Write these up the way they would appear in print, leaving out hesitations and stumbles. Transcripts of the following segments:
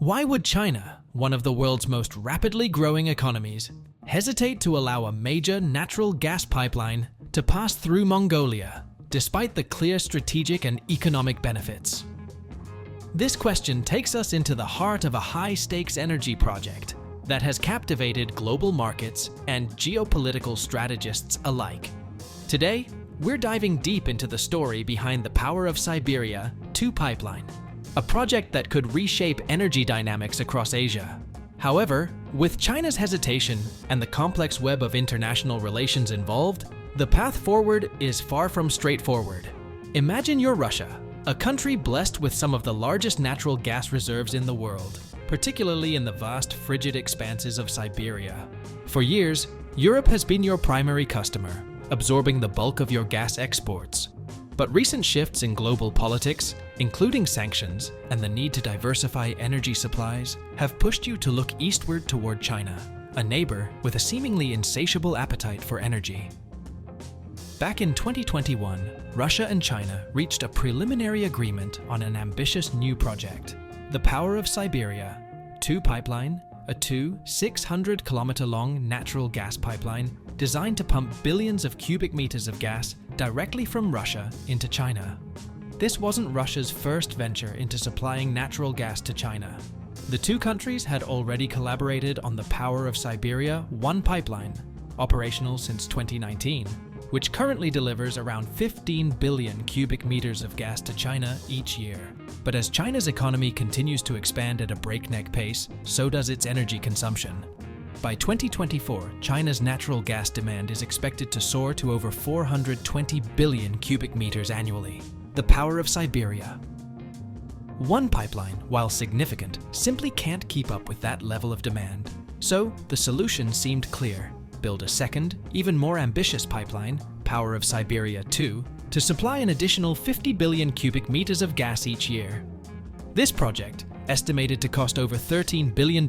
Why would China, one of the world's most rapidly growing economies, hesitate to allow a major natural gas pipeline to pass through Mongolia, despite the clear strategic and economic benefits? This question takes us into the heart of a high-stakes energy project that has captivated global markets and geopolitical strategists alike. Today, we're diving deep into the story behind the Power of Siberia 2 pipeline, a project that could reshape energy dynamics across Asia. However, with China's hesitation and the complex web of international relations involved, the path forward is far from straightforward. Imagine you're Russia, a country blessed with some of the largest natural gas reserves in the world, particularly in the vast frigid expanses of Siberia. For years, Europe has been your primary customer, absorbing the bulk of your gas exports. But recent shifts in global politics, including sanctions and the need to diversify energy supplies, have pushed you to look eastward toward China, a neighbor with a seemingly insatiable appetite for energy. Back in 2021, Russia and China reached a preliminary agreement on an ambitious new project, the Power of Siberia 2 pipeline, a 600-kilometer-long natural gas pipeline designed to pump billions of cubic meters of gas directly from Russia into China. This wasn't Russia's first venture into supplying natural gas to China. The two countries had already collaborated on the Power of Siberia 1 pipeline, operational since 2019, which currently delivers around 15 billion cubic meters of gas to China each year. But as China's economy continues to expand at a breakneck pace, so does its energy consumption. By 2024, China's natural gas demand is expected to soar to over 420 billion cubic meters annually. The Power of Siberia 1 pipeline, while significant, simply can't keep up with that level of demand. So, the solution seemed clear. Build a second, even more ambitious pipeline, Power of Siberia 2, to supply an additional 50 billion cubic meters of gas each year. This project, estimated to cost over $13 billion,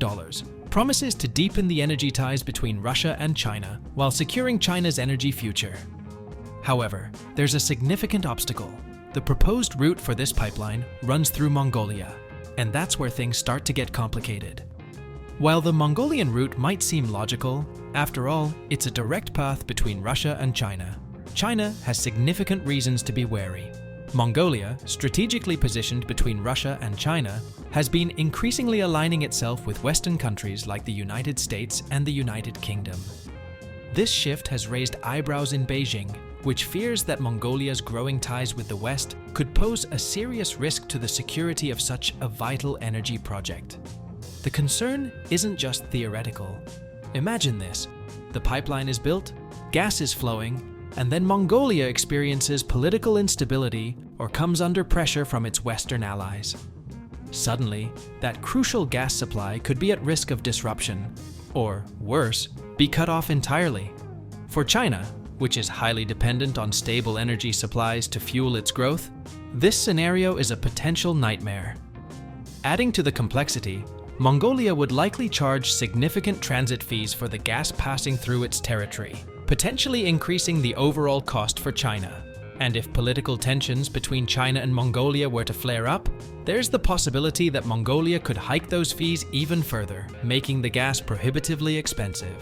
promises to deepen the energy ties between Russia and China while securing China's energy future. However, there's a significant obstacle. The proposed route for this pipeline runs through Mongolia, and that's where things start to get complicated. While the Mongolian route might seem logical, after all, it's a direct path between Russia and China. China has significant reasons to be wary. Mongolia, strategically positioned between Russia and China, has been increasingly aligning itself with Western countries like the United States and the United Kingdom. This shift has raised eyebrows in Beijing, which fears that Mongolia's growing ties with the West could pose a serious risk to the security of such a vital energy project. The concern isn't just theoretical. Imagine this: the pipeline is built, gas is flowing, and then Mongolia experiences political instability or comes under pressure from its Western allies. Suddenly, that crucial gas supply could be at risk of disruption, or worse, be cut off entirely. For China, which is highly dependent on stable energy supplies to fuel its growth, this scenario is a potential nightmare. Adding to the complexity, Mongolia would likely charge significant transit fees for the gas passing through its territory, potentially increasing the overall cost for China. And if political tensions between China and Mongolia were to flare up, there's the possibility that Mongolia could hike those fees even further, making the gas prohibitively expensive.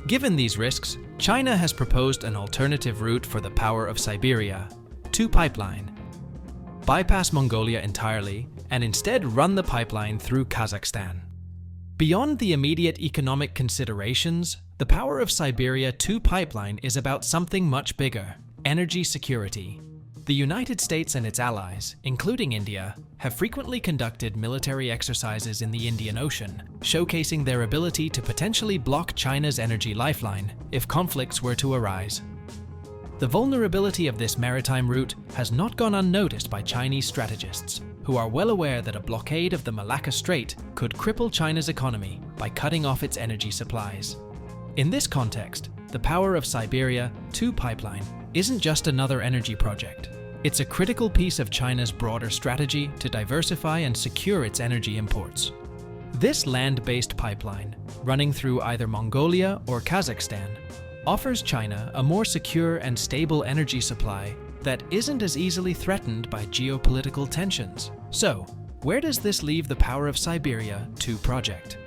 Given these risks, China has proposed an alternative route for the Power of Siberia 2 pipeline. Bypass Mongolia entirely and instead run the pipeline through Kazakhstan. Beyond the immediate economic considerations, the Power of Siberia 2 pipeline is about something much bigger: energy security. The United States and its allies, including India, have frequently conducted military exercises in the Indian Ocean, showcasing their ability to potentially block China's energy lifeline if conflicts were to arise. The vulnerability of this maritime route has not gone unnoticed by Chinese strategists, who are well aware that a blockade of the Malacca Strait could cripple China's economy by cutting off its energy supplies. In this context, the Power of Siberia 2 pipeline isn't just another energy project. It's a critical piece of China's broader strategy to diversify and secure its energy imports. This land-based pipeline, running through either Mongolia or Kazakhstan, offers China a more secure and stable energy supply that isn't as easily threatened by geopolitical tensions. So, Where does this leave the Power of Siberia 2 project?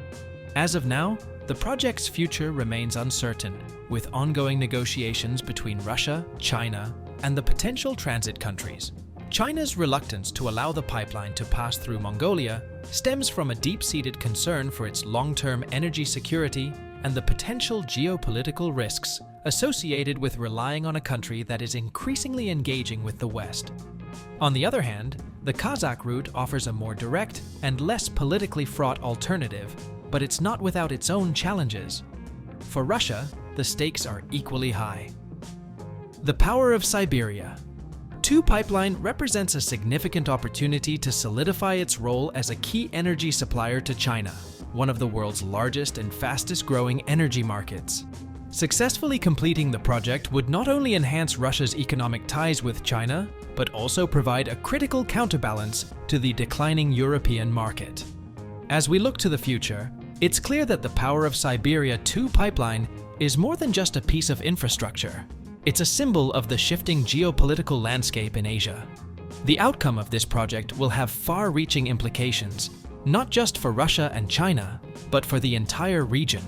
As of now, the project's future remains uncertain, with ongoing negotiations between Russia, China, and the potential transit countries. China's reluctance to allow the pipeline to pass through Mongolia stems from a deep-seated concern for its long-term energy security and the potential geopolitical risks associated with relying on a country that is increasingly engaging with the West. On the other hand, the Kazakh route offers a more direct and less politically fraught alternative, but it's not without its own challenges. For Russia, the stakes are equally high. The Power of Siberia 2 pipeline represents a significant opportunity to solidify its role as a key energy supplier to China, one of the world's largest and fastest-growing energy markets. Successfully completing the project would not only enhance Russia's economic ties with China, but also provide a critical counterbalance to the declining European market. As we look to the future, it's clear that the Power of Siberia 2 pipeline is more than just a piece of infrastructure. It's a symbol of the shifting geopolitical landscape in Asia. The outcome of this project will have far-reaching implications, not just for Russia and China, but for the entire region.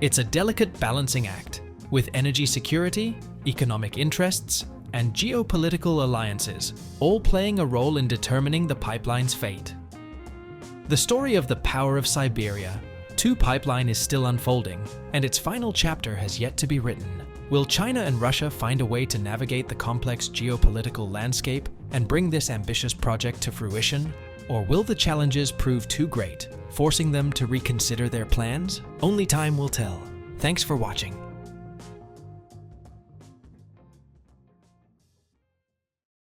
It's a delicate balancing act, with energy security, economic interests, and geopolitical alliances all playing a role in determining the pipeline's fate. The story of the Power of Siberia 2 pipeline is still unfolding, and its final chapter has yet to be written. Will China and Russia find a way to navigate the complex geopolitical landscape and bring this ambitious project to fruition? Or will the challenges prove too great, forcing them to reconsider their plans? Only time will tell. Thanks for watching.